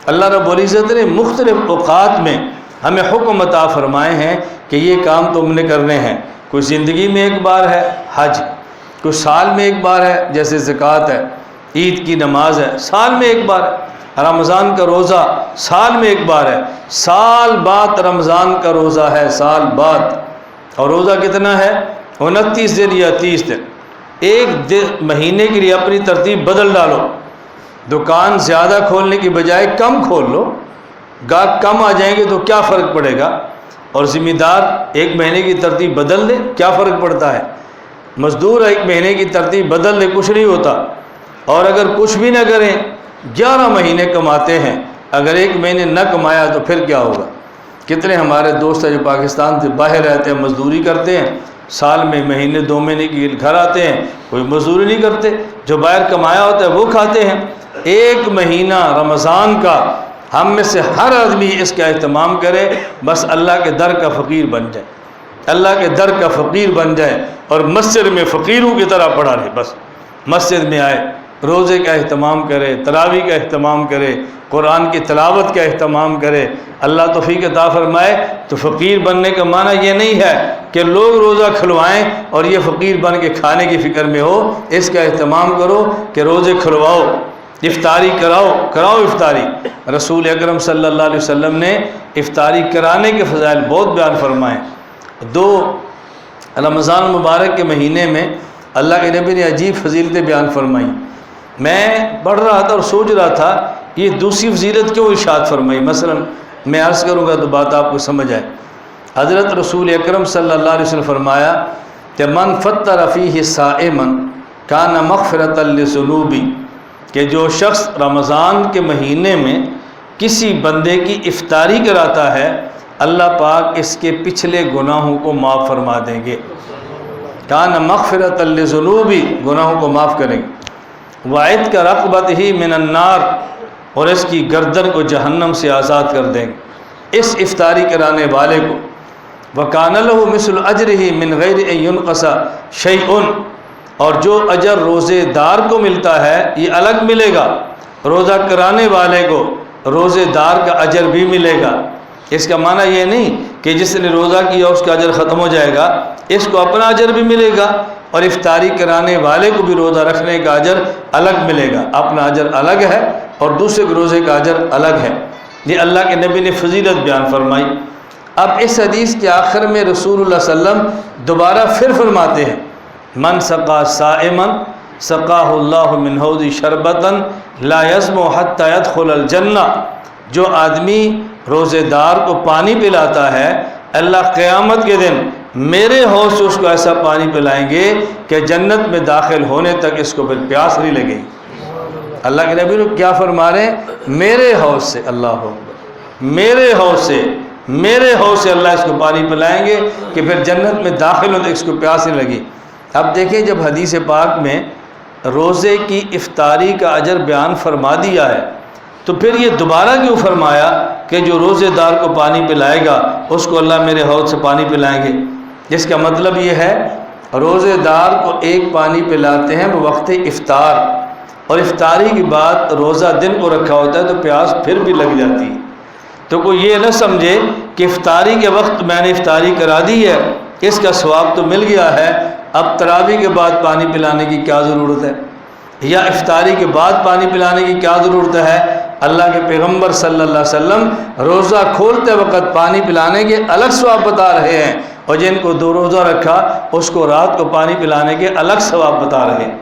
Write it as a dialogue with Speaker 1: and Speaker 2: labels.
Speaker 1: اللہ رب العزت نے مختلف اوقات میں ہمیں حکم عطا فرمائے ہیں کہ یہ کام تم نے کرنے ہیں۔ کوئی زندگی میں ایک بار ہے حج، کوئی سال میں ایک بار ہے جیسے زکوٰۃ ہے، عید کی نماز ہے سال میں ایک بار ہے، رمضان کا روزہ سال میں ایک بار ہے، سال بعد رمضان کا روزہ ہے، سال بعد۔ اور روزہ کتنا ہے؟ 29 دن یا 30 دن۔ ایک دن مہینے کے لیے اپنی ترتیب بدل ڈالو، دکان زیادہ کھولنے کی بجائے کم کھول لو، گاہک کم آ جائیں گے تو کیا فرق پڑے گا؟ اور ذمہ دار ایک مہینے کی ترتیب بدل دے، کیا فرق پڑتا ہے؟ مزدور ایک مہینے کی ترتیب بدل دے، کچھ نہیں ہوتا۔ اور اگر کچھ بھی نہ کریں، 11 مہینے کماتے ہیں، اگر ایک مہینے نہ کمایا تو پھر کیا ہوگا؟ کتنے ہمارے دوست ہیں جو پاکستان سے باہر رہتے ہیں، مزدوری کرتے ہیں، سال میں مہینے 2 مہینے کی گھر آتے ہیں، کوئی مزدوری نہیں کرتے، جو باہر کمایا ہوتا ہے وہ کھاتے ہیں۔ ایک مہینہ رمضان کا ہم میں سے ہر آدمی اس کا اہتمام کرے، بس اللہ کے در کا فقیر بن جائے، اللہ کے در کا فقیر بن جائے اور مسجد میں فقیروں کی طرح پڑا رہے۔ بس مسجد میں آئے، روزے کا اہتمام کرے، تراویح کا اہتمام کرے، قرآن کی تلاوت کا اہتمام کرے، اللہ توفیق عطا فرمائے۔ تو فقیر بننے کا معنی یہ نہیں ہے کہ لوگ روزہ کھلوائیں اور یہ فقیر بن کے کھانے کی فکر میں ہو۔ اس کا اہتمام کرو کہ روزے کھلواؤ، افطاری کراؤ افطاری۔ رسول اکرم صلی اللہ علیہ وسلم نے افطاری کرانے کے فضائل بہت بیان فرمائے۔ 2 رمضان مبارک کے مہینے میں اللہ کے نبی نے عجیب فضیلتیں بیان فرمائی۔ میں پڑھ رہا تھا اور سوچ رہا تھا یہ دوسری فضیلت کیوں ارشاد فرمائی؟ مثلا میں عرض کروں گا تو بات آپ کو سمجھ آئے۔ حضرت رسول اکرم صلی اللہ علیہ وسلم فرمایا کہ من فطر فیہ صائما کان مغفرۃ لذنوبہ، کہ جو شخص رمضان کے مہینے میں کسی بندے کی افطاری کراتا ہے، اللہ پاک اس کے پچھلے گناہوں کو معاف فرما دیں گے۔ کان مغفرۃ لذنوبہ، گناہوں کو معاف کریں گے۔ وعتق رقبتہ من النار، اور اس کی گردن کو جہنم سے آزاد کر دیں گے اس افطاری کرانے والے کو۔ وکان لہ مثل اجرہ من غیر ان ینقص شیء، اور جو اجر روزے دار کو ملتا ہے یہ الگ ملے گا، روزہ کرانے والے کو روزے دار کا اجر بھی ملے گا۔ اس کا معنی یہ نہیں کہ جس نے روزہ کیا اس کا اجر ختم ہو جائے گا، اس کو اپنا اجر بھی ملے گا اور افطاری کرانے والے کو بھی روزہ رکھنے کا اجر الگ ملے گا۔ اپنا اجر الگ ہے اور دوسرے کے روزے کا اجر الگ ہے۔ یہ اللہ کے نبی نے فضیلت بیان فرمائی۔ اب اس حدیث کے آخر میں رسول اللہ صلی اللہ علیہ وسلم دوبارہ پھر فرماتے ہیں من سقا صائما سقاہ اللہ من حوض شربتا لا یظمأ حتی یدخل الجنہ، جو آدمی روزے دار کو پانی پلاتا ہے، اللہ قیامت کے دن میرے حوض سے اس کو ایسا پانی پلائیں گے کہ جنت میں داخل ہونے تک اس کو پھر پیاس نہیں لگے گی۔ اللہ کے نبی کیا فرما رہے ہیں؟ میرے حوض سے، اللہ اکبر، میرے حوض سے اللہ اس کو پانی پلائیں گے کہ پھر جنت میں داخل ہونے تک اس کو پیاس نہیں لگی۔ اب دیکھیں جب حدیث پاک میں روزے کی افطاری کا اجر بیان فرما دیا ہے تو پھر یہ دوبارہ کیوں فرمایا کہ جو روزے دار کو پانی پلائے گا اس کو اللہ میرے حوض سے پانی پلائیں گے؟ جس کا مطلب یہ ہے روزے دار کو ایک پانی پلاتے ہیں بوقت افطار، اور افطاری کے بعد روزہ دن کو رکھا ہوتا ہے تو پیاس پھر بھی لگ جاتی ہے۔ تو کوئی یہ نہ سمجھے کہ افطاری کے وقت میں نے افطاری کرا دی ہے، اس کا ثواب تو مل گیا ہے، اب تراویح کے بعد پانی پلانے کی کیا ضرورت ہے، یا افطاری کے بعد پانی پلانے کی کیا ضرورت ہے؟ اللہ کے پیغمبر صلی اللہ علیہ وسلم روزہ کھولتے وقت پانی پلانے کے الگ ثواب بتا رہے ہیں، اور جن کو 2 روزہ رکھا اس کو رات کو پانی پلانے کے الگ ثواب بتا رہے ہیں۔